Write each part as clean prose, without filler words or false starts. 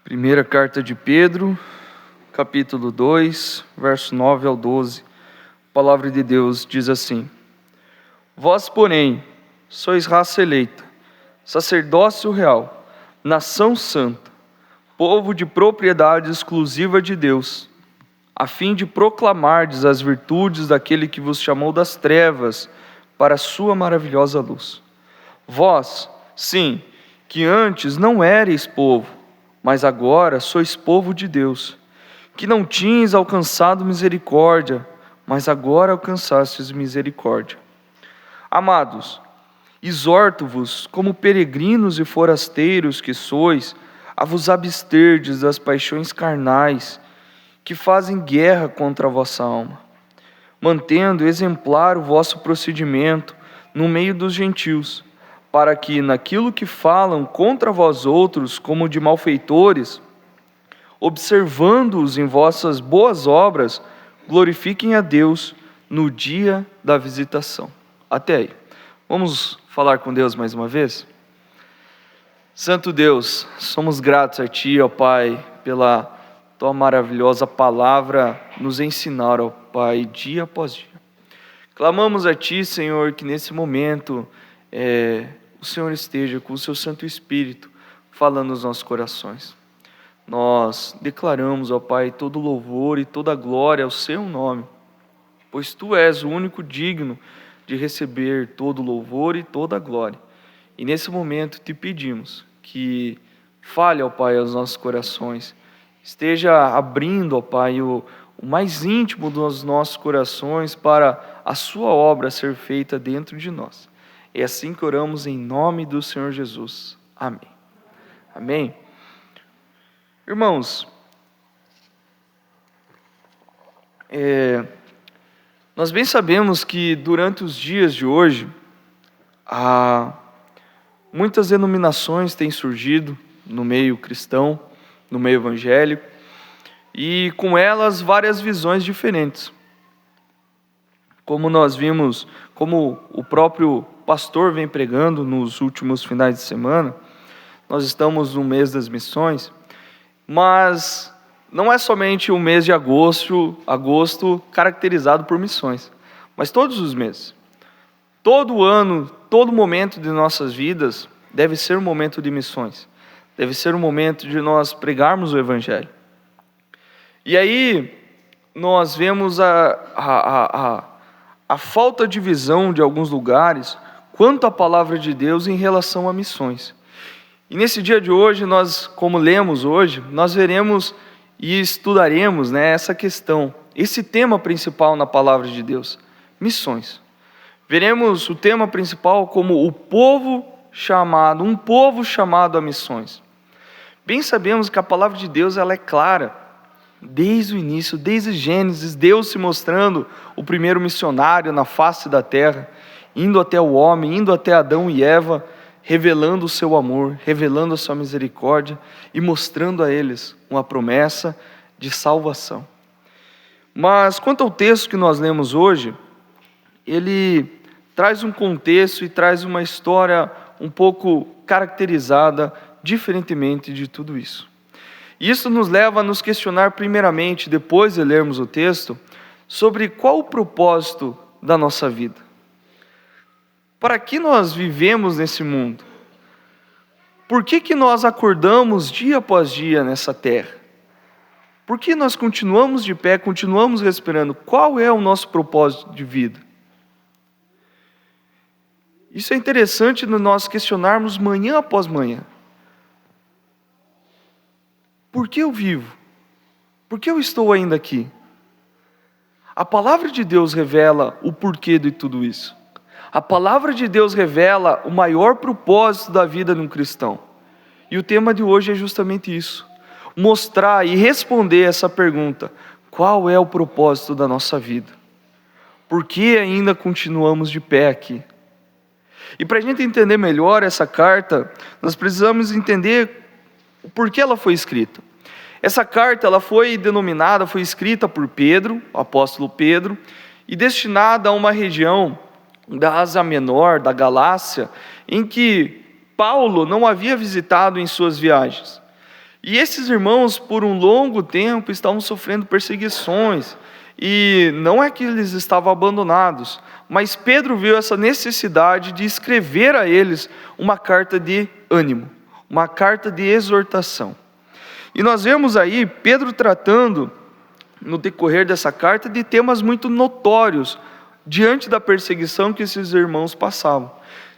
Primeira carta de Pedro, capítulo 2, verso 9 ao 12. A palavra de Deus diz assim: Vós, porém, sois raça eleita, sacerdócio real, nação santa, povo de propriedade exclusiva de Deus, a fim de proclamardes as virtudes daquele que vos chamou das trevas para a sua maravilhosa luz. Vós, sim, que antes não éreis povo, mas agora sois povo de Deus, que não tinhas alcançado misericórdia, mas agora alcançastes misericórdia. Amados, exorto-vos, como peregrinos e forasteiros que sois, a vos absterdes das paixões carnais, que fazem guerra contra a vossa alma, mantendo exemplar o vosso procedimento no meio dos gentios, para que, naquilo que falam contra vós outros como de malfeitores, observando-os em vossas boas obras, glorifiquem a Deus no dia da visitação. Até aí. Vamos falar com Deus mais uma vez? Santo Deus, somos gratos a Ti, ó Pai, pela Tua maravilhosa palavra nos ensinar, ó Pai, dia após dia. Clamamos a Ti, Senhor, que nesse momento o Senhor esteja com o Seu Santo Espírito falando nos nossos corações. Nós declaramos, ó Pai, todo louvor e toda glória ao Seu nome, pois Tu és o único digno de receber todo louvor e toda glória. E nesse momento Te pedimos que fale, ó Pai, aos nossos corações, esteja abrindo, ó Pai, o mais íntimo dos nossos corações para a Sua obra ser feita dentro de nós. É assim que oramos em nome do Senhor Jesus. Amém. Amém. Irmãos, nós bem sabemos que durante os dias de hoje, muitas denominações têm surgido no meio cristão, no meio evangélico, e com elas várias visões diferentes. Como nós vimos, como o próprio pastor vem pregando nos últimos finais de semana, nós estamos no mês das missões, mas não é somente o mês de agosto caracterizado por missões, mas todos os meses. Todo ano, todo momento de nossas vidas deve ser um momento de missões, deve ser um momento de nós pregarmos o Evangelho. E aí nós vemos a falta de visão de alguns lugares quanto à palavra de Deus em relação a missões. E nesse dia de hoje, nós, como lemos hoje, nós veremos e estudaremos, essa questão, esse tema principal na palavra de Deus, missões. Veremos o tema principal como um povo chamado a missões. Bem sabemos que a palavra de Deus ela é clara, desde o início, desde Gênesis, Deus se mostrando o primeiro missionário na face da terra, indo até o homem, indo até Adão e Eva, revelando o seu amor, revelando a sua misericórdia e mostrando a eles uma promessa de salvação. Mas quanto ao texto que nós lemos hoje, ele traz um contexto e traz uma história um pouco caracterizada, diferentemente de tudo isso. Isso nos leva a nos questionar primeiramente, depois de lermos o texto, sobre qual o propósito da nossa vida. Para que nós vivemos nesse mundo? Por que nós acordamos dia após dia nessa terra? Por que nós continuamos de pé, continuamos respirando? Qual é o nosso propósito de vida? Isso é interessante nós questionarmos manhã após manhã. Por que eu vivo? Por que eu estou ainda aqui? A palavra de Deus revela o porquê de tudo isso. A palavra de Deus revela o maior propósito da vida de um cristão. E o tema de hoje é justamente isso. Mostrar e responder essa pergunta. Qual é o propósito da nossa vida? Por que ainda continuamos de pé aqui? E para a gente entender melhor essa carta, nós precisamos entender o porquê ela foi escrita. Essa carta ela foi escrita por Pedro, o apóstolo Pedro, e destinada a uma região da Ásia Menor, da Galácia, em que Paulo não havia visitado em suas viagens. E esses irmãos, por um longo tempo, estavam sofrendo perseguições, e não é que eles estavam abandonados, mas Pedro viu essa necessidade de escrever a eles uma carta de ânimo, uma carta de exortação. E nós vemos aí Pedro tratando, no decorrer dessa carta, de temas muito notórios, diante da perseguição que esses irmãos passavam,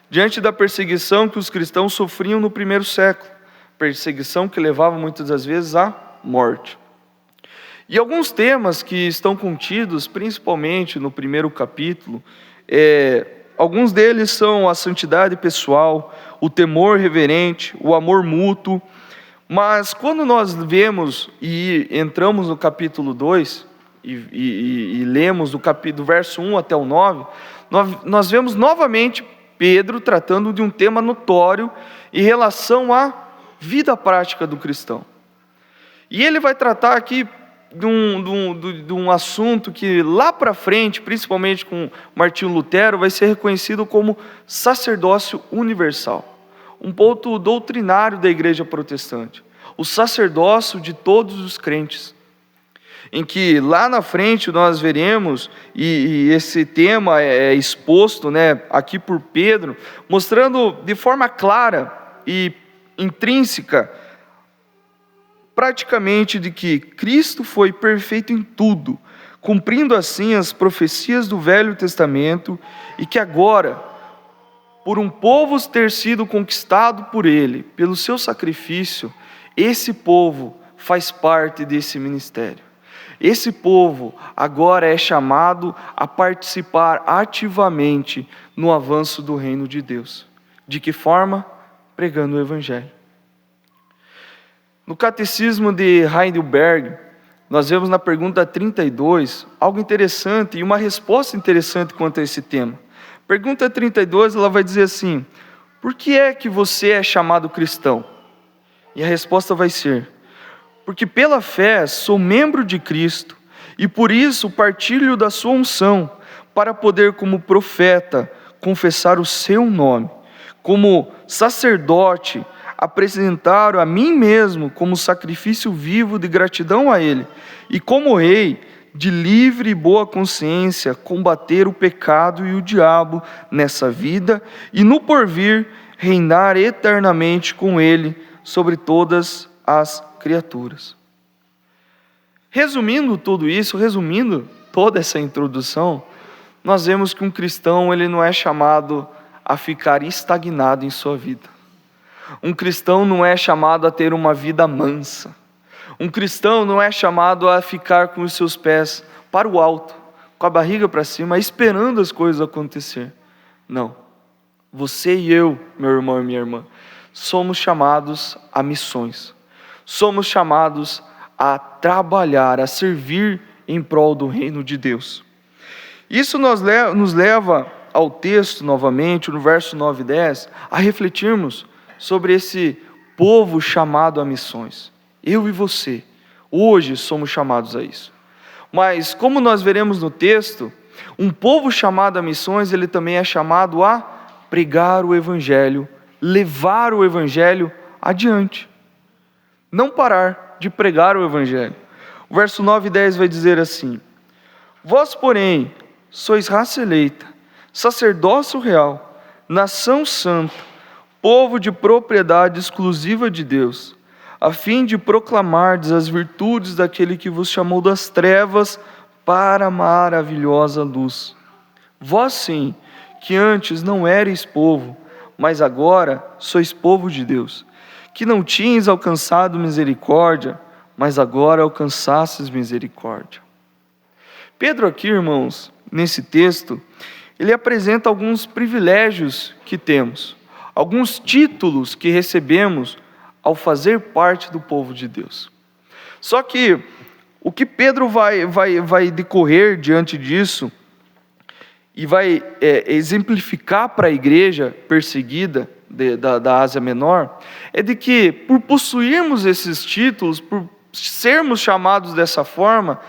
diante da perseguição que os cristãos sofriam no primeiro século, perseguição que levava muitas das vezes à morte. E alguns temas que estão contidos, principalmente no primeiro capítulo, alguns deles são a santidade pessoal, o temor reverente, o amor mútuo. Mas quando nós vemos e entramos no capítulo 2 e lemos do verso 1 até o 9, nós vemos novamente Pedro tratando de um tema notório em relação à vida prática do cristão. E ele vai tratar aqui de um assunto que lá para frente, principalmente com Martinho Lutero, vai ser reconhecido como sacerdócio universal. Um ponto doutrinário da igreja protestante. O sacerdócio de todos os crentes. Em que lá na frente nós veremos, e esse tema é exposto, aqui por Pedro, mostrando de forma clara e intrínseca, praticamente, de que Cristo foi perfeito em tudo, cumprindo assim as profecias do Velho Testamento, e que agora, por um povo ter sido conquistado por Ele, pelo seu sacrifício, esse povo faz parte desse ministério. Esse povo agora é chamado a participar ativamente no avanço do reino de Deus. De que forma? Pregando o Evangelho. No Catecismo de Heidelberg, nós vemos na pergunta 32 algo interessante e uma resposta interessante quanto a esse tema. Pergunta 32, ela vai dizer assim: por que é que você é chamado cristão? E a resposta vai ser: porque pela fé sou membro de Cristo e por isso partilho da sua unção, para poder como profeta confessar o seu nome, como sacerdote apresentar a mim mesmo como sacrifício vivo de gratidão a Ele, e como rei, de livre e boa consciência, combater o pecado e o diabo nessa vida, e no porvir reinar eternamente com Ele sobre todas as criaturas. Resumindo tudo isso, resumindo toda essa introdução, nós vemos que um cristão, ele não é chamado a ficar estagnado em sua vida. Um cristão não é chamado a ter uma vida mansa. Um cristão não é chamado a ficar com os seus pés para o alto, com a barriga para cima, esperando as coisas acontecer. Não. Você e eu, meu irmão e minha irmã, somos chamados a missões. Somos chamados a trabalhar, a servir em prol do reino de Deus. Isso nos leva ao texto, novamente, no verso 9 e 10, a refletirmos sobre esse povo chamado a missões. Eu e você, hoje somos chamados a isso. Mas, como nós veremos no texto, um povo chamado a missões, ele também é chamado a pregar o Evangelho, levar o Evangelho adiante. Não parar de pregar o Evangelho. O verso 9 e 10 vai dizer assim: vós, porém, sois raça eleita, sacerdócio real, nação santa, povo de propriedade exclusiva de Deus, a fim de proclamardes as virtudes daquele que vos chamou das trevas para a maravilhosa luz. Vós sim, que antes não erais povo, mas agora sois povo de Deus, que não tinhas alcançado misericórdia, mas agora alcançastes misericórdia. Pedro aqui, irmãos, nesse texto, ele apresenta alguns privilégios que temos, alguns títulos que recebemos ao fazer parte do povo de Deus. Só que o que Pedro vai decorrer diante disso e vai exemplificar para a igreja perseguida da Ásia Menor, é de que por possuirmos esses títulos, por sermos chamados dessa forma,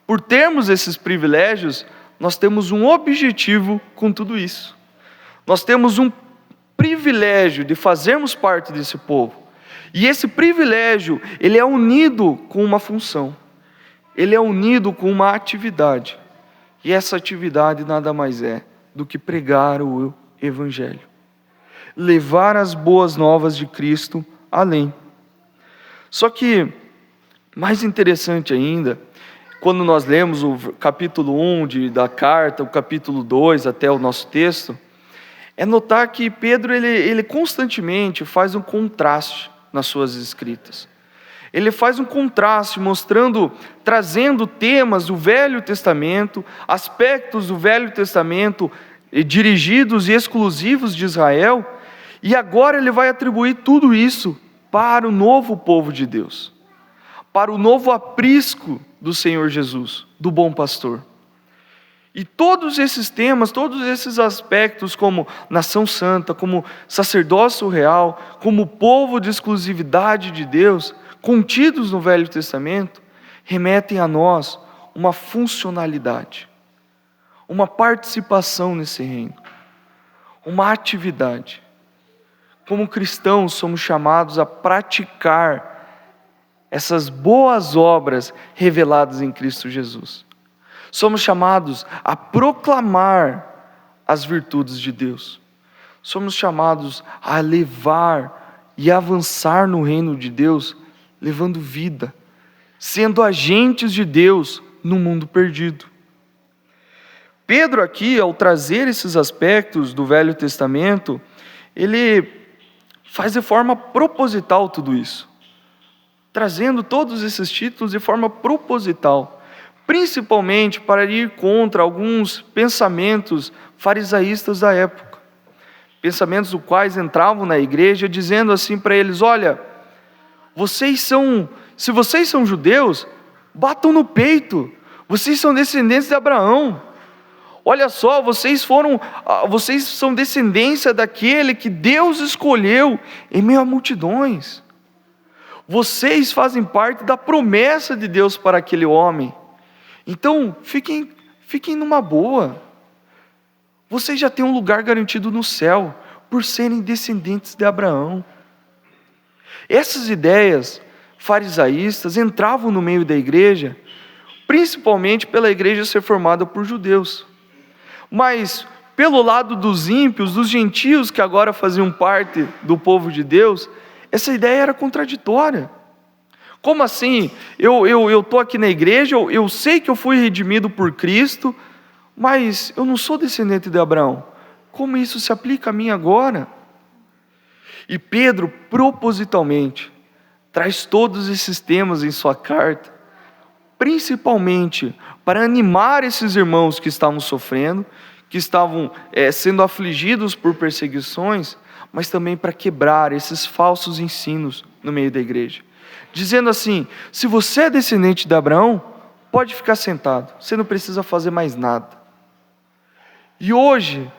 por termos esses privilégios, nós temos um objetivo com tudo isso. Nós temos um privilégio de fazermos parte desse povo. E esse privilégio, ele é unido com uma função. Ele é unido com uma atividade. E essa atividade nada mais é do que pregar o Evangelho. Levar as boas novas de Cristo além. Só que, mais interessante ainda, quando nós lemos o capítulo 1 da carta, o capítulo 2 até o nosso texto, é notar que Pedro ele constantemente faz um contraste nas suas escritas. Ele faz um contraste trazendo temas do Velho Testamento, aspectos do Velho Testamento dirigidos e exclusivos de Israel, e agora ele vai atribuir tudo isso para o novo povo de Deus, para o novo aprisco do Senhor Jesus, do bom pastor. E todos esses temas, todos esses aspectos, como nação santa, como sacerdócio real, como povo de exclusividade de Deus, contidos no Velho Testamento, remetem a nós uma funcionalidade, uma participação nesse reino, uma atividade. Como cristãos, somos chamados a praticar essas boas obras reveladas em Cristo Jesus. Somos chamados a proclamar as virtudes de Deus. Somos chamados a levar e avançar no reino de Deus, levando vida, sendo agentes de Deus no mundo perdido. Pedro aqui, ao trazer esses aspectos do Velho Testamento, ele faz de forma proposital tudo isso, trazendo todos esses títulos de forma proposital, principalmente para ir contra alguns pensamentos farisaístas da época, pensamentos os quais entravam na igreja dizendo assim para eles: olha, se vocês são judeus, batam no peito, vocês são descendentes de Abraão. Olha só, vocês são descendência daquele que Deus escolheu em meio a multidões. Vocês fazem parte da promessa de Deus para aquele homem. Então, fiquem numa boa. Vocês já têm um lugar garantido no céu, por serem descendentes de Abraão. Essas ideias farisaístas entravam no meio da igreja, principalmente pela igreja ser formada por judeus. Mas, pelo lado dos ímpios, dos gentios que agora faziam parte do povo de Deus, essa ideia era contraditória. Como assim? Eu estou aqui na igreja, eu sei que eu fui redimido por Cristo, mas eu não sou descendente de Abraão. Como isso se aplica a mim agora? E Pedro, propositalmente, traz todos esses temas em sua carta, principalmente para animar esses irmãos que estavam sofrendo, que estavam sendo afligidos por perseguições, mas também para quebrar esses falsos ensinos no meio da igreja. Dizendo assim: se você é descendente de Abraão, pode ficar sentado, você não precisa fazer mais nada. E hoje,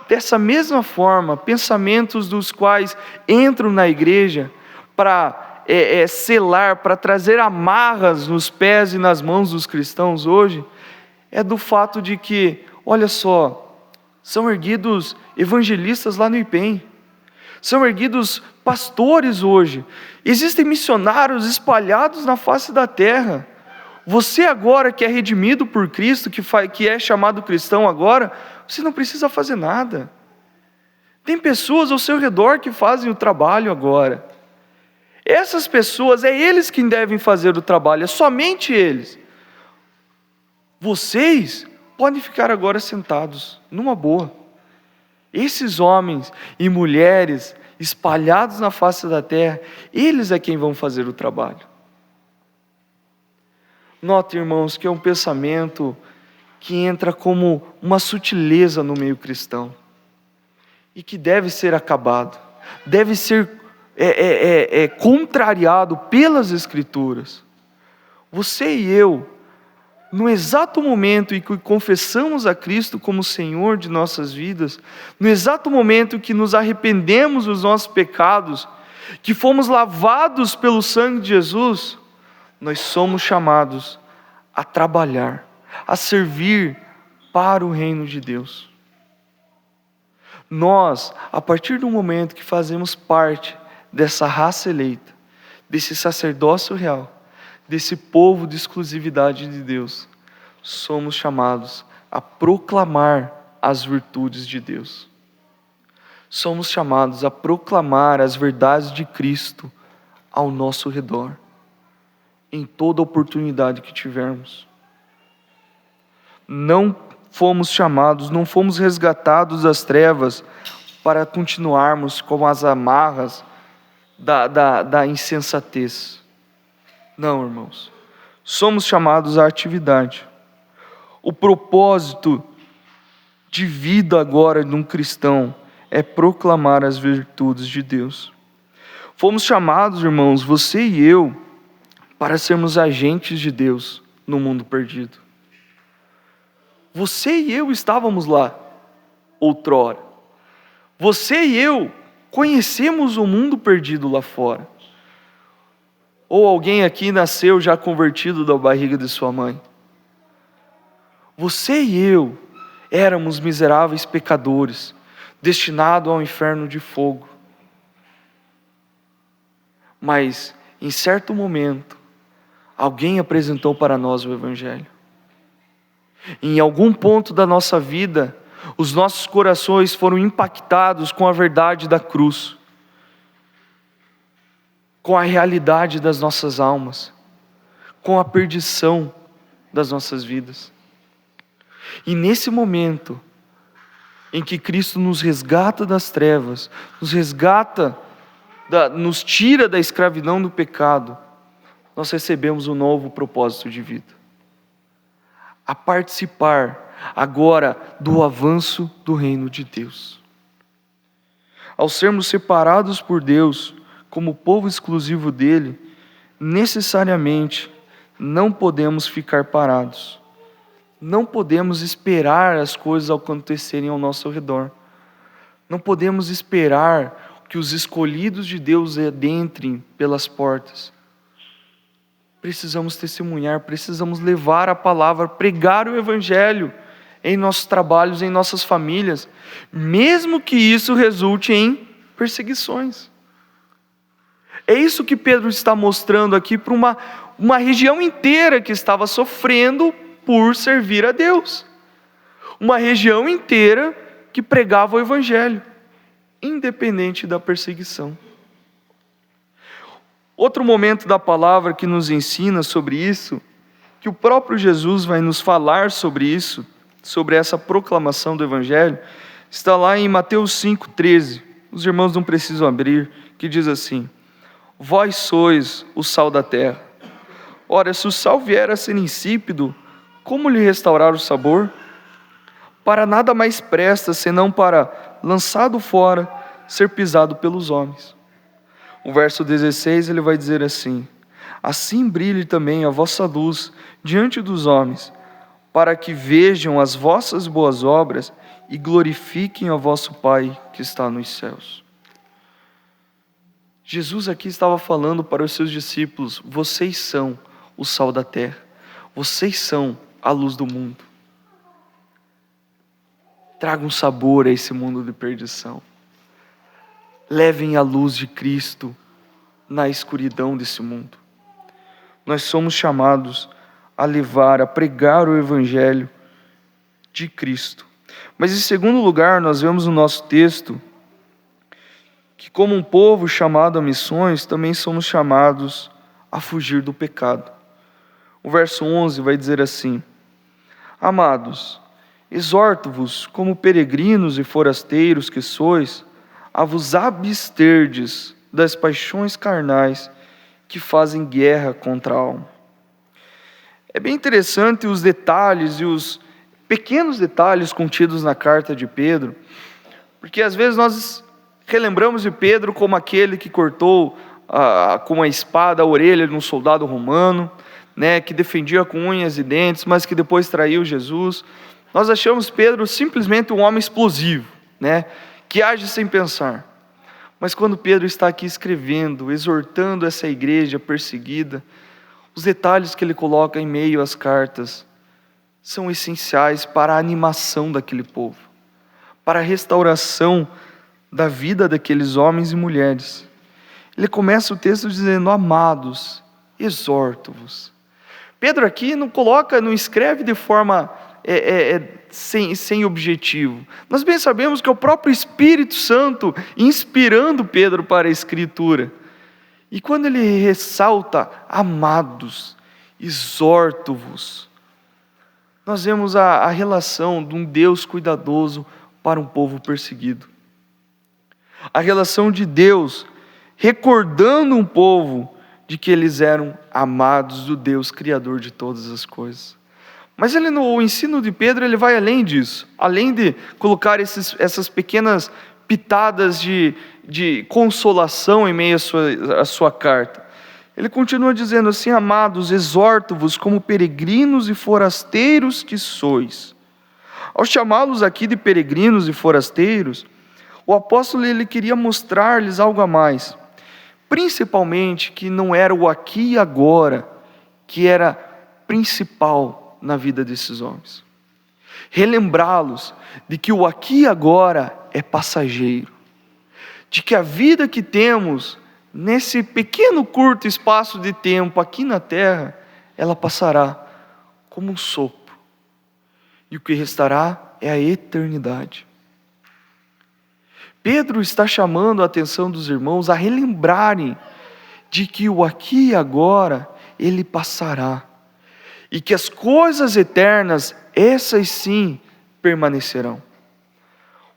dessa mesma forma, pensamentos dos quais entram na igreja para selar, para trazer amarras nos pés e nas mãos dos cristãos hoje, é do fato de que, olha só, são erguidos evangelistas lá no IPEM, são erguidos pastores hoje, existem missionários espalhados na face da terra. Você agora que é redimido por Cristo, que é chamado cristão agora, você não precisa fazer nada. Tem pessoas ao seu redor que fazem o trabalho agora. Essas pessoas, é eles quem devem fazer o trabalho, é somente eles. Vocês podem ficar agora sentados, numa boa. Esses homens e mulheres espalhados na face da terra, eles é quem vão fazer o trabalho. Note, irmãos, que é um pensamento que entra como uma sutileza no meio cristão e que deve ser acabado, deve ser contrariado pelas Escrituras. Você e eu, no exato momento em que confessamos a Cristo como Senhor de nossas vidas, no exato momento em que nos arrependemos dos nossos pecados, que fomos lavados pelo sangue de Jesus, nós somos chamados a trabalhar, a servir para o reino de Deus. Nós, a partir do momento que fazemos parte dessa raça eleita, desse sacerdócio real, desse povo de exclusividade de Deus, somos chamados a proclamar as virtudes de Deus. Somos chamados a proclamar as verdades de Cristo ao nosso redor, em toda oportunidade que tivermos. Não fomos chamados, não fomos resgatados das trevas para continuarmos com as amarras da insensatez. Não, irmãos. Somos chamados à atividade. O propósito de vida agora de um cristão é proclamar as virtudes de Deus. Fomos chamados, irmãos, você e eu, para sermos agentes de Deus no mundo perdido. Você e eu estávamos lá outrora. Você e eu conhecemos o mundo perdido lá fora. Ou alguém aqui nasceu já convertido da barriga de sua mãe. Você e eu éramos miseráveis pecadores, destinados ao inferno de fogo. Mas, em certo momento, alguém apresentou para nós o Evangelho. Em algum ponto da nossa vida, os nossos corações foram impactados com a verdade da cruz, com a realidade das nossas almas, com a perdição das nossas vidas. E nesse momento, em que Cristo nos resgata das trevas, nos tira da escravidão do pecado, nós recebemos um novo propósito de vida. A participar agora do avanço do reino de Deus. Ao sermos separados por Deus, como povo exclusivo dele, necessariamente não podemos ficar parados. Não podemos esperar as coisas acontecerem ao nosso redor. Não podemos esperar que os escolhidos de Deus adentrem pelas portas. Precisamos testemunhar, precisamos levar a palavra, pregar o Evangelho em nossos trabalhos, em nossas famílias, mesmo que isso resulte em perseguições. É isso que Pedro está mostrando aqui para uma região inteira que estava sofrendo por servir a Deus. Uma região inteira que pregava o Evangelho, independente da perseguição. Outro momento da palavra que nos ensina sobre isso, que o próprio Jesus vai nos falar sobre isso, sobre essa proclamação do Evangelho, está lá em Mateus 5,13. Os irmãos não precisam abrir, que diz assim: vós sois o sal da terra. Ora, se o sal vier a ser insípido, como lhe restaurar o sabor? Para nada mais presta, senão para, lançado fora, ser pisado pelos homens. O verso 16, ele vai dizer assim: assim brilhe também a vossa luz diante dos homens, para que vejam as vossas boas obras e glorifiquem a vosso Pai que está nos céus. Jesus aqui estava falando para os seus discípulos: vocês são o sal da terra, vocês são a luz do mundo. Tragam sabor a esse mundo de perdição. Levem a luz de Cristo na escuridão desse mundo. Nós somos chamados a levar, a pregar o Evangelho de Cristo. Mas em segundo lugar, nós vemos no nosso texto que, como um povo chamado a missões, também somos chamados a fugir do pecado. O verso 11 vai dizer assim: amados, exorto-vos, como peregrinos e forasteiros que sois, a vos absterdes das paixões carnais que fazem guerra contra a alma. É bem interessante os detalhes e os pequenos detalhes contidos na carta de Pedro, porque às vezes nós relembramos de Pedro como aquele que cortou com a espada a orelha de um soldado romano, que defendia com unhas e dentes, mas que depois traiu Jesus. Nós achamos Pedro simplesmente um homem explosivo, que age sem pensar. Mas quando Pedro está aqui escrevendo, exortando essa igreja perseguida, os detalhes que ele coloca em meio às cartas são essenciais para a animação daquele povo, para a restauração da vida daqueles homens e mulheres. ele começa o texto dizendo: amados, exorto-vos. Pedro aqui não escreve de forma sem objetivo. Nós bem sabemos que é o próprio Espírito Santo inspirando Pedro para a Escritura. E quando ele ressalta: amados, exorto-vos, nós vemos a relação de um Deus cuidadoso para um povo perseguido. A relação de Deus recordando um povo de que eles eram amados do Deus Criador de todas as coisas. Mas o ensino de Pedro, ele vai além disso. Além de colocar essas pequenas pitadas de consolação em meio à sua carta, ele continua dizendo assim: amados, exorto-vos como peregrinos e forasteiros que sois. Ao chamá-los aqui de peregrinos e forasteiros, o apóstolo ele queria mostrar-lhes algo a mais. Principalmente que não era o aqui e agora que era principal na vida desses homens. Relembrá-los de que o aqui e agora é passageiro. De que a vida que temos nesse pequeno curto espaço de tempo aqui na terra, ela passará como um sopro. E o que restará é a eternidade. Pedro está chamando a atenção dos irmãos a relembrarem de que o aqui e agora, ele passará. E que as coisas eternas, essas sim, permanecerão.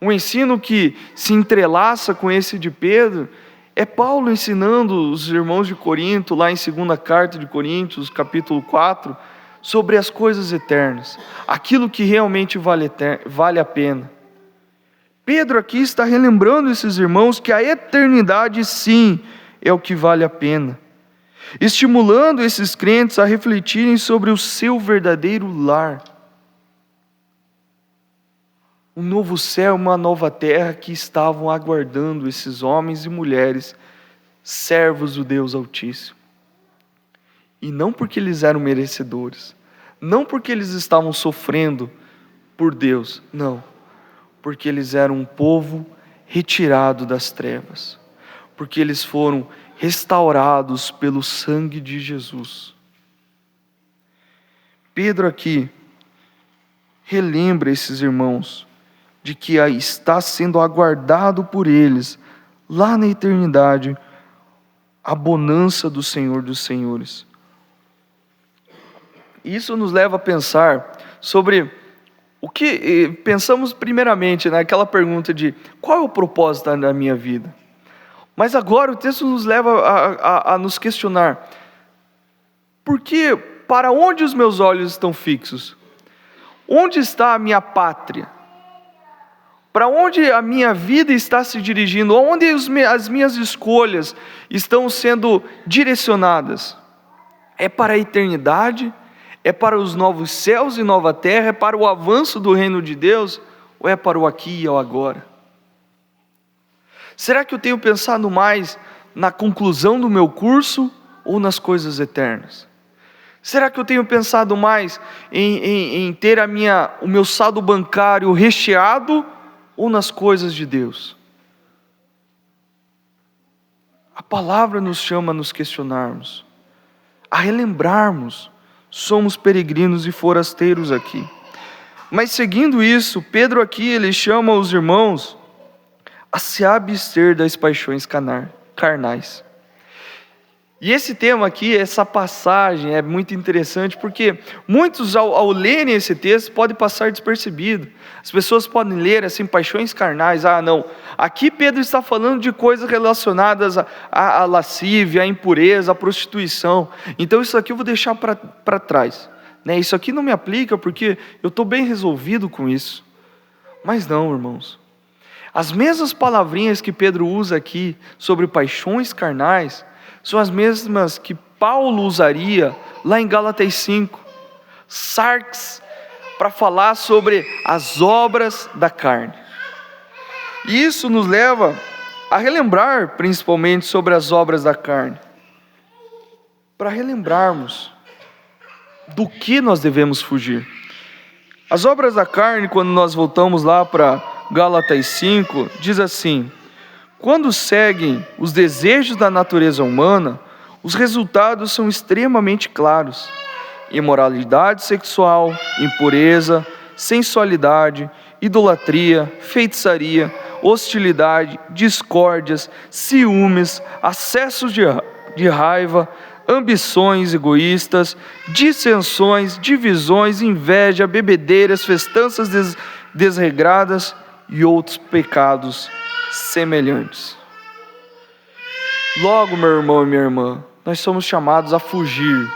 Um ensino que se entrelaça com esse de Pedro, é Paulo ensinando os irmãos de Corinto, lá em 2ª carta de Coríntios, capítulo 4, sobre as coisas eternas. Aquilo que realmente vale a pena. Pedro aqui está relembrando esses irmãos que a eternidade sim é o que vale a pena, estimulando esses crentes a refletirem sobre o seu verdadeiro lar. Um novo céu, uma nova terra que estavam aguardando esses homens e mulheres, servos do Deus Altíssimo. E não porque eles eram merecedores, não porque eles estavam sofrendo por Deus, não. Porque eles eram um povo retirado das trevas, porque eles foram restaurados pelo sangue de Jesus. Pedro aqui relembra esses irmãos de que está sendo aguardado por eles, lá na eternidade, a bonança do Senhor dos Senhores. Isso nos leva a pensar sobre o que pensamos primeiramente, naquela pergunta de qual é o propósito da minha vida? Mas agora o texto nos leva a nos questionar: para onde os meus olhos estão fixos? Onde está a minha pátria? Para onde a minha vida está se dirigindo? Onde as minhas escolhas estão sendo direcionadas? É para a eternidade? É para os novos céus e nova terra? É para o avanço do reino de Deus? Ou é para o aqui e o agora? Será que eu tenho pensado mais na conclusão do meu curso ou nas coisas eternas? Será que eu tenho pensado mais em ter o meu saldo bancário recheado ou nas coisas de Deus? A palavra nos chama a nos questionarmos, a relembrarmos. Somos peregrinos e forasteiros aqui. Mas seguindo isso, Pedro aqui, ele chama os irmãos a se abster das paixões carnais. E esse tema aqui, essa passagem é muito interessante, porque muitos ao lerem esse texto podem passar despercebido. As pessoas podem ler assim, paixões carnais. Não, aqui Pedro está falando de coisas relacionadas à lascívia, à impureza, à prostituição. Então isso aqui eu vou deixar para trás. Isso aqui não me aplica porque eu estou bem resolvido com isso. Mas não, irmãos. As mesmas palavrinhas que Pedro usa aqui sobre paixões carnais são as mesmas que Paulo usaria lá em Gálatas 5, sarx, para falar sobre as obras da carne. E isso nos leva a relembrar principalmente sobre as obras da carne, para relembrarmos do que nós devemos fugir. As obras da carne, quando nós voltamos lá para Gálatas 5, diz assim: Quando seguem os desejos da natureza humana, os resultados são extremamente claros: imoralidade sexual, impureza, sensualidade, idolatria, feitiçaria, hostilidade, discórdias, ciúmes, acessos de raiva, ambições egoístas, dissensões, divisões, inveja, bebedeiras, festanças desregradas e outros pecados semelhantes. Logo, meu irmão e minha irmã, nós somos chamados a fugir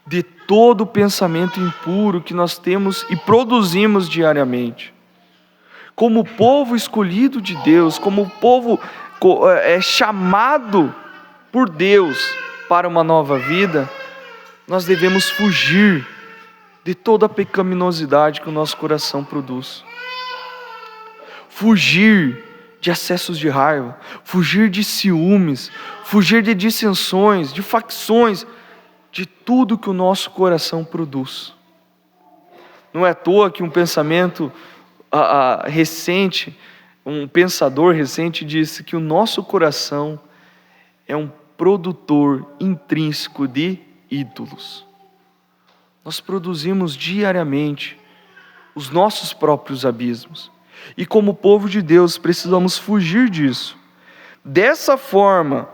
de todo o pensamento impuro que nós temos e produzimos diariamente. Como povo escolhido de Deus, como povo chamado por Deus para uma nova vida, nós devemos fugir de toda a pecaminosidade que o nosso coração produz. Fugir de acessos de raiva, fugir de ciúmes, fugir de dissensões, de facções, de tudo que o nosso coração produz. Não é à toa que um pensamento recente, um pensador recente disse que o nosso coração é um produtor intrínseco de ídolos. Nós produzimos diariamente os nossos próprios abismos. E como povo de Deus, precisamos fugir disso. Dessa forma,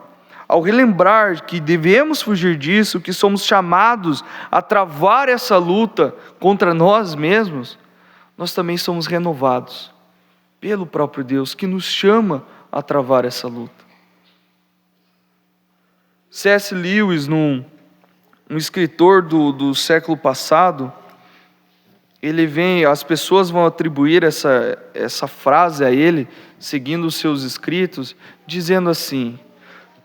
ao relembrar que devemos fugir disso, que somos chamados a travar essa luta contra nós mesmos, nós também somos renovados pelo próprio Deus, que nos chama a travar essa luta. C.S. Lewis, um escritor do século passado, as pessoas vão atribuir essa frase a ele, seguindo os seus escritos, dizendo assim: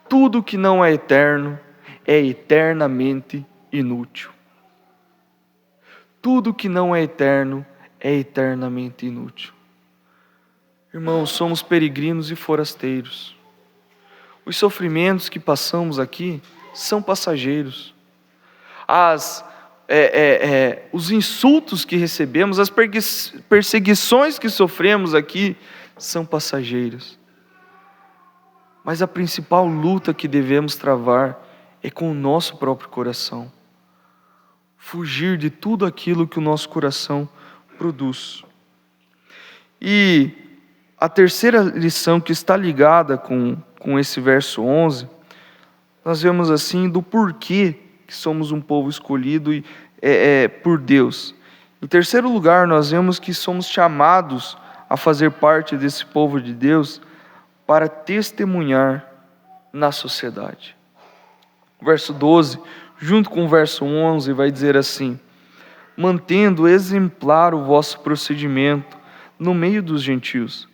tudo que não é eterno é eternamente inútil. Tudo que não é eterno é eternamente inútil. Irmãos, somos peregrinos e forasteiros. Os sofrimentos que passamos aqui são passageiros. Os insultos que recebemos, as perseguições que sofremos aqui são passageiros. Mas a principal luta que devemos travar é com o nosso próprio coração. Fugir de tudo aquilo que o nosso coração produz. E a terceira lição que está ligada com esse verso 11, nós vemos assim do porquê que somos um povo escolhido por Deus. Em terceiro lugar, nós vemos que somos chamados a fazer parte desse povo de Deus para testemunhar na sociedade. O verso 12, junto com o verso 11, vai dizer assim: mantendo exemplar o vosso procedimento no meio dos gentios,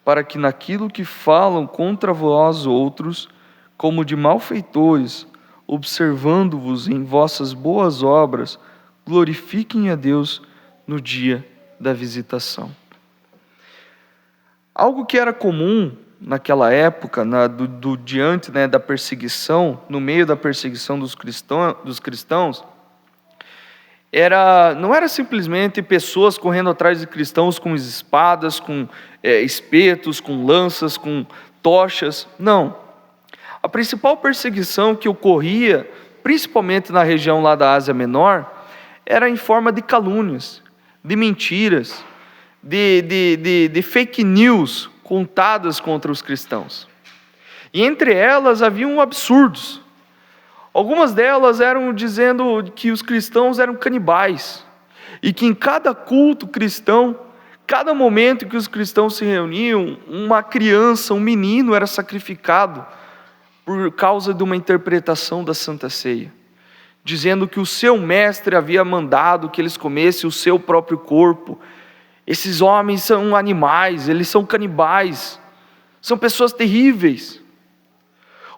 para que naquilo que falam contra vós outros, como de malfeitores, observando-vos em vossas boas obras, glorifiquem a Deus no dia da visitação. Algo que era comum naquela época, diante da perseguição, no meio da perseguição dos cristãos, não era simplesmente pessoas correndo atrás de cristãos com espadas, com espetos, com lanças, com tochas. Não. A principal perseguição que ocorria, principalmente na região lá da Ásia Menor, era em forma de calúnias, de mentiras, de fake news contadas contra os cristãos. E entre elas haviam absurdos. Algumas delas eram dizendo que os cristãos eram canibais, e que em cada culto cristão, cada momento que os cristãos se reuniam, uma criança, um menino era sacrificado por causa de uma interpretação da Santa Ceia, dizendo que o seu mestre havia mandado que eles comessem o seu próprio corpo. Esses homens são animais, eles são canibais, são pessoas terríveis.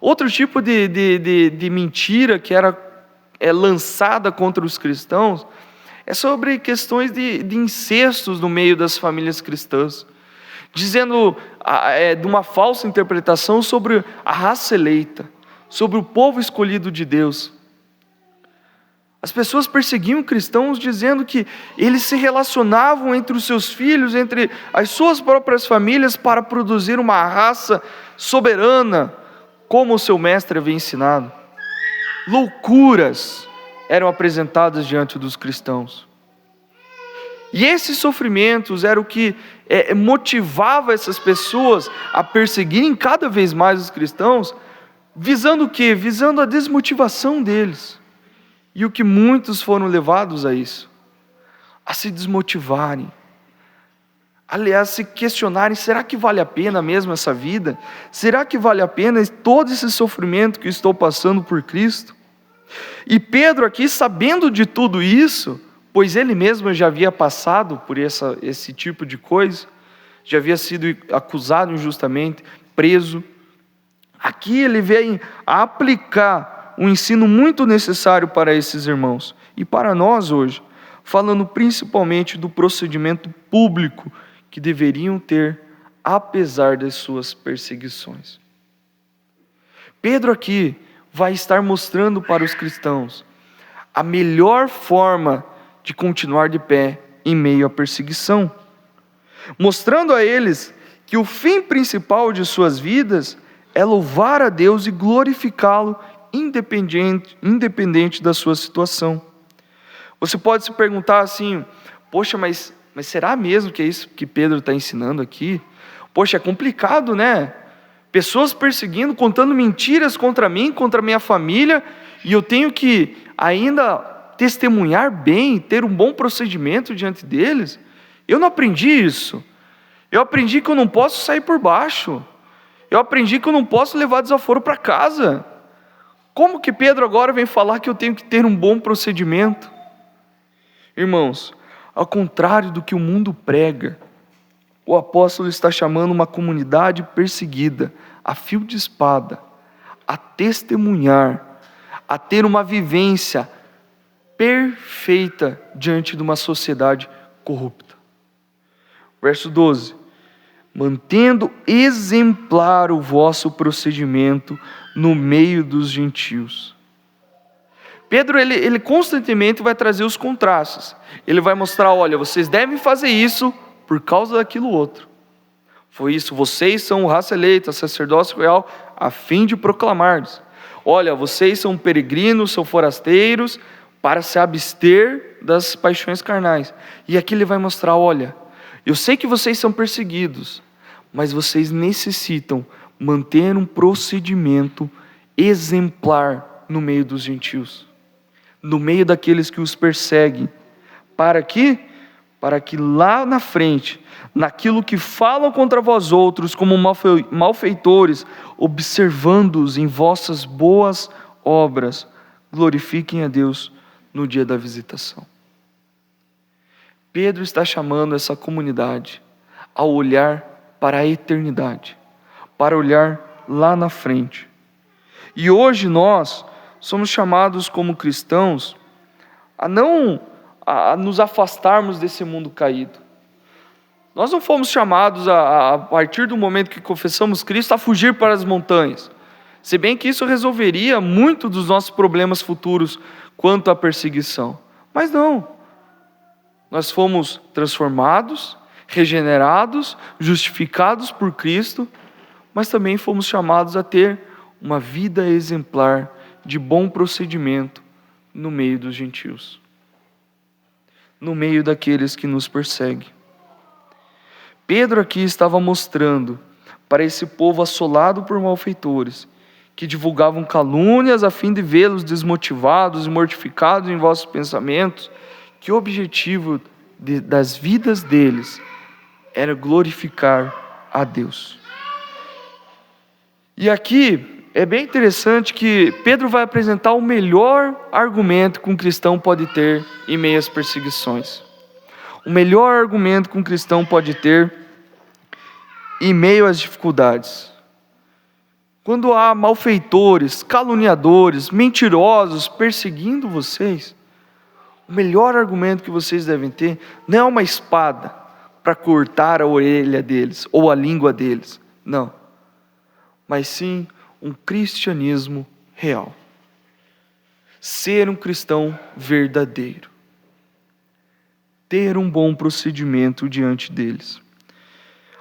Outro tipo de mentira que era lançada contra os cristãos é sobre questões de incestos no meio das famílias cristãs, dizendo de uma falsa interpretação sobre a raça eleita, sobre o povo escolhido de Deus. As pessoas perseguiam cristãos dizendo que eles se relacionavam entre os seus filhos, entre as suas próprias famílias, para produzir uma raça soberana, como o seu mestre havia ensinado. Loucuras eram apresentadas diante dos cristãos. E esses sofrimentos eram o que motivava essas pessoas a perseguirem cada vez mais os cristãos, visando o quê? Visando a desmotivação deles. E o que muitos foram levados a isso, a se desmotivarem, aliás, se questionarem: será que vale a pena mesmo essa vida? Será que vale a pena todo esse sofrimento que estou passando por Cristo? E Pedro aqui, sabendo de tudo isso, pois ele mesmo já havia passado por esse tipo de coisa, já havia sido acusado injustamente, preso, aqui ele vem a aplicar um ensino muito necessário para esses irmãos e para nós hoje, falando principalmente do procedimento público que deveriam ter apesar das suas perseguições. Pedro aqui vai estar mostrando para os cristãos a melhor forma de continuar de pé em meio à perseguição, mostrando a eles que o fim principal de suas vidas é louvar a Deus e glorificá-lo, independente da sua situação. Você pode se perguntar assim: poxa, mas será mesmo que é isso que Pedro está ensinando aqui? Poxa, é complicado, né? Pessoas perseguindo, contando mentiras contra mim, contra minha família, e eu tenho que ainda testemunhar bem, ter um bom procedimento diante deles? Eu não aprendi isso. Eu aprendi que eu não posso sair por baixo. Eu aprendi que eu não posso levar desaforo para casa. Como que Pedro agora vem falar que eu tenho que ter um bom procedimento? Irmãos, ao contrário do que o mundo prega, o apóstolo está chamando uma comunidade perseguida a fio de espada, a testemunhar, a ter uma vivência perfeita diante de uma sociedade corrupta. Verso 12: mantendo exemplar o vosso procedimento no meio dos gentios. Pedro, ele constantemente vai trazer os contrastes. Ele vai mostrar: olha, vocês devem fazer isso por causa daquilo outro. Foi isso, vocês são raça eleita, sacerdócio real, a fim de proclamar-lhes. Olha, vocês são peregrinos, são forasteiros, para se abster das paixões carnais. E aqui ele vai mostrar: olha, eu sei que vocês são perseguidos, mas vocês necessitam manter um procedimento exemplar no meio dos gentios, no meio daqueles que os perseguem. Para quê? Para que lá na frente, naquilo que falam contra vós outros como malfeitores, observando-os em vossas boas obras, glorifiquem a Deus no dia da visitação. Pedro está chamando essa comunidade a olhar para a eternidade, para olhar lá na frente. E hoje nós somos chamados como cristãos a nos afastarmos desse mundo caído. Nós não fomos chamados a partir do momento que confessamos Cristo, a fugir para as montanhas. Se bem que isso resolveria muito dos nossos problemas futuros quanto à perseguição. Mas não. Nós fomos transformados, regenerados, justificados por Cristo, mas também fomos chamados a ter uma vida exemplar de bom procedimento no meio dos gentios, no meio daqueles que nos perseguem. Pedro aqui estava mostrando para esse povo assolado por malfeitores, que divulgavam calúnias a fim de vê-los desmotivados e mortificados em vossos pensamentos, que o objetivo das vidas deles era glorificar a Deus. E aqui é bem interessante que Pedro vai apresentar o melhor argumento que um cristão pode ter em meio às perseguições. O melhor argumento que um cristão pode ter em meio às dificuldades. Quando há malfeitores, caluniadores, mentirosos perseguindo vocês, o melhor argumento que vocês devem ter não é uma espada para cortar a orelha deles ou a língua deles, não, mas sim um cristianismo real. ser um cristão verdadeiro, ter um bom procedimento diante deles.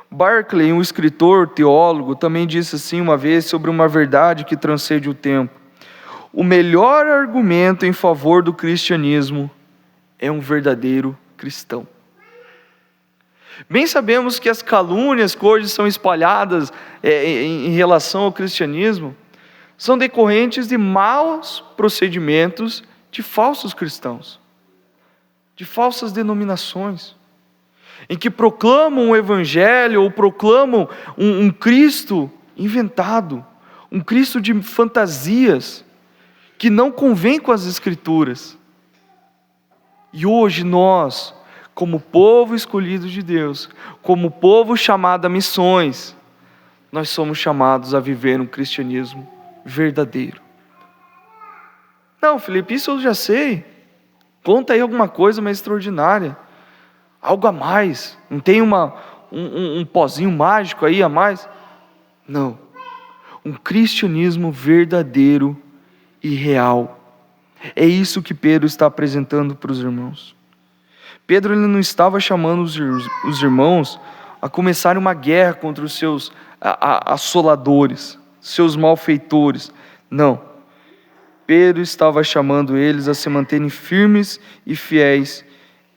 Barclay, um escritor, teólogo, também disse assim uma vez sobre uma verdade que transcende o tempo: o melhor argumento em favor do cristianismo é um verdadeiro cristão. Bem sabemos que as calúnias que hoje são espalhadas em relação ao cristianismo são decorrentes de maus procedimentos de falsos cristãos, de falsas denominações, em que proclamam o evangelho ou proclamam um Cristo inventado, um Cristo de fantasias, que não convém com as Escrituras. E hoje nós, como povo escolhido de Deus, como povo chamado a missões, nós somos chamados a viver um cristianismo verdadeiro. Não, Felipe, isso eu já sei. Conta aí alguma coisa mais extraordinária, algo a mais. Não tem um pozinho mágico aí a mais? Não. Um cristianismo verdadeiro e real. É isso que Pedro está apresentando para os irmãos. Pedro ele não estava chamando os irmãos a começarem uma guerra contra os seus assoladores, seus malfeitores. Não. Pedro estava chamando eles a se manterem firmes e fiéis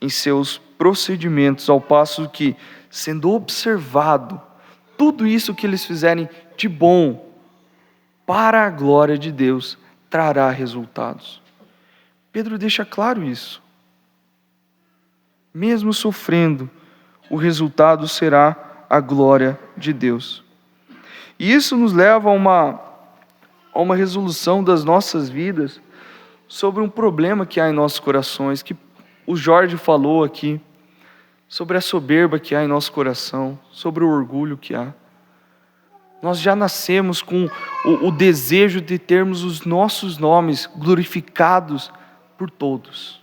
em seus procedimentos, ao passo que, sendo observado, tudo isso que eles fizerem de bom, para a glória de Deus, trará resultados. Pedro deixa claro isso. Mesmo sofrendo, o resultado será a glória de Deus. E isso nos leva a uma resolução das nossas vidas sobre um problema que há em nossos corações, que o Jorge falou aqui, sobre a soberba que há em nosso coração, sobre o orgulho que há. Nós já nascemos com o desejo de termos os nossos nomes glorificados por todos.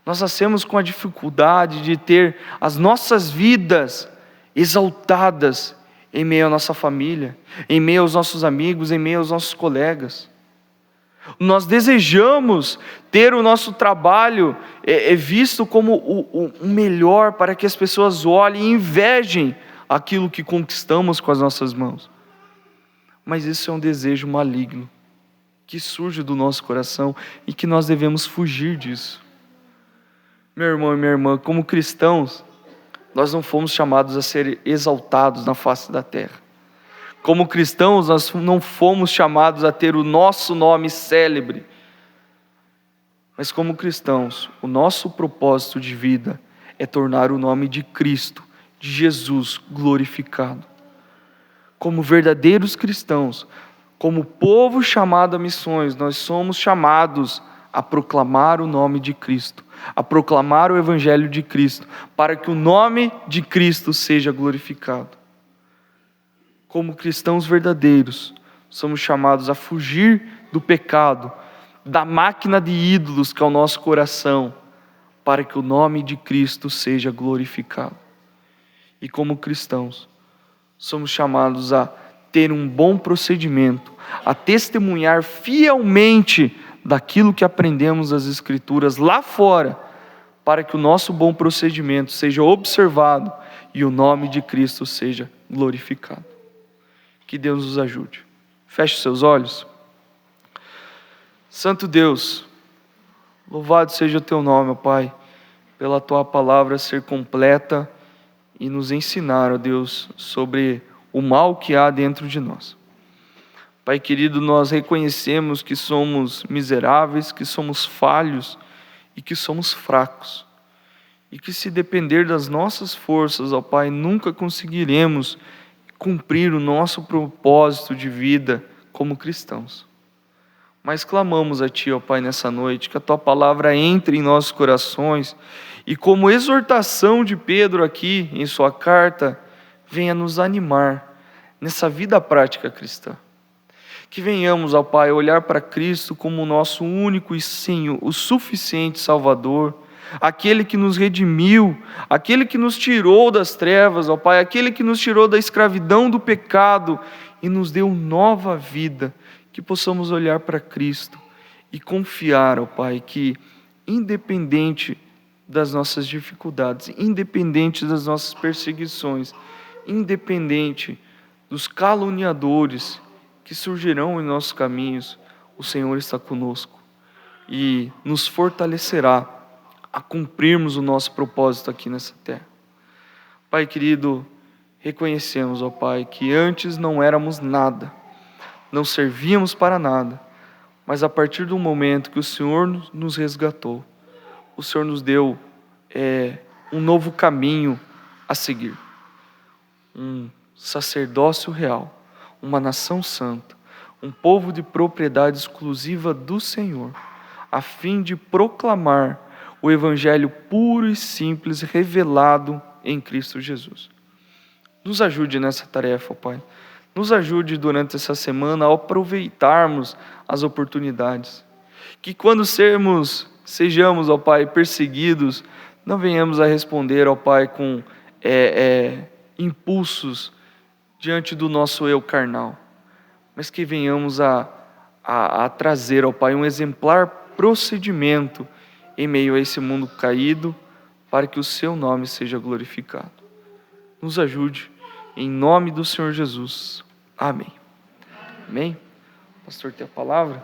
Nós nascemos com a dificuldade de ter as nossas vidas exaltadas em meio à nossa família, em meio aos nossos amigos, em meio aos nossos colegas. Nós desejamos ter o nosso trabalho visto como o melhor, para que as pessoas olhem e invejem aquilo que conquistamos com as nossas mãos. Mas isso é um desejo maligno, que surge do nosso coração e que nós devemos fugir disso. Meu irmão e minha irmã, como cristãos, nós não fomos chamados a ser exaltados na face da terra. Como cristãos, nós não fomos chamados a ter o nosso nome célebre. Mas como cristãos, o nosso propósito de vida é tornar o nome de Cristo, de Jesus, glorificado. Como verdadeiros cristãos, como povo chamado a missões, nós somos chamados a proclamar o nome de Cristo, a proclamar o Evangelho de Cristo, para que o nome de Cristo seja glorificado. Como cristãos verdadeiros, somos chamados a fugir do pecado, da máquina de ídolos que é o nosso coração, para que o nome de Cristo seja glorificado. E como cristãos, somos chamados a ter um bom procedimento, a testemunhar fielmente daquilo que aprendemos das Escrituras lá fora, para que o nosso bom procedimento seja observado e o nome de Cristo seja glorificado. Que Deus nos ajude. Feche os seus olhos. Santo Deus, louvado seja o teu nome, ó Pai, pela tua palavra ser completa e nos ensinar, ó Deus, sobre o mal que há dentro de nós. Pai querido, nós reconhecemos que somos miseráveis, que somos falhos e que somos fracos. E que se depender das nossas forças, ó Pai, nunca conseguiremos cumprir o nosso propósito de vida como cristãos. Mas clamamos a Ti, ó Pai, nessa noite, que a Tua palavra entre em nossos corações e, como exortação de Pedro aqui em sua carta, venha nos animar nessa vida prática cristã. Que venhamos, ó Pai, olhar para Cristo como o nosso único e Senhor, o suficiente Salvador, aquele que nos redimiu, aquele que nos tirou das trevas, ó Pai, aquele que nos tirou da escravidão do pecado e nos deu nova vida, que possamos olhar para Cristo e confiar, ó Pai, que independente das nossas dificuldades, independente das nossas perseguições, independente dos caluniadores que surgirão em nossos caminhos, o Senhor está conosco e nos fortalecerá a cumprirmos o nosso propósito aqui nessa terra. Pai querido, reconhecemos, ó Pai, que antes não éramos nada, não servíamos para nada, mas a partir do momento que o Senhor nos resgatou, o Senhor nos deu um novo caminho a seguir, um sacerdócio real, uma nação santa, um povo de propriedade exclusiva do Senhor, a fim de proclamar o Evangelho puro e simples revelado em Cristo Jesus. Nos ajude nessa tarefa, Pai. Nos ajude durante essa semana a aproveitarmos as oportunidades. Que quando sejamos, ó Pai, perseguidos, não venhamos a responder, ó Pai, com impulsos diante do nosso eu carnal, mas que venhamos a trazer, ó Pai, um exemplar procedimento em meio a esse mundo caído, para que o Seu nome seja glorificado. Nos ajude, em nome do Senhor Jesus. Amém. Amém? Pastor, tem a palavra?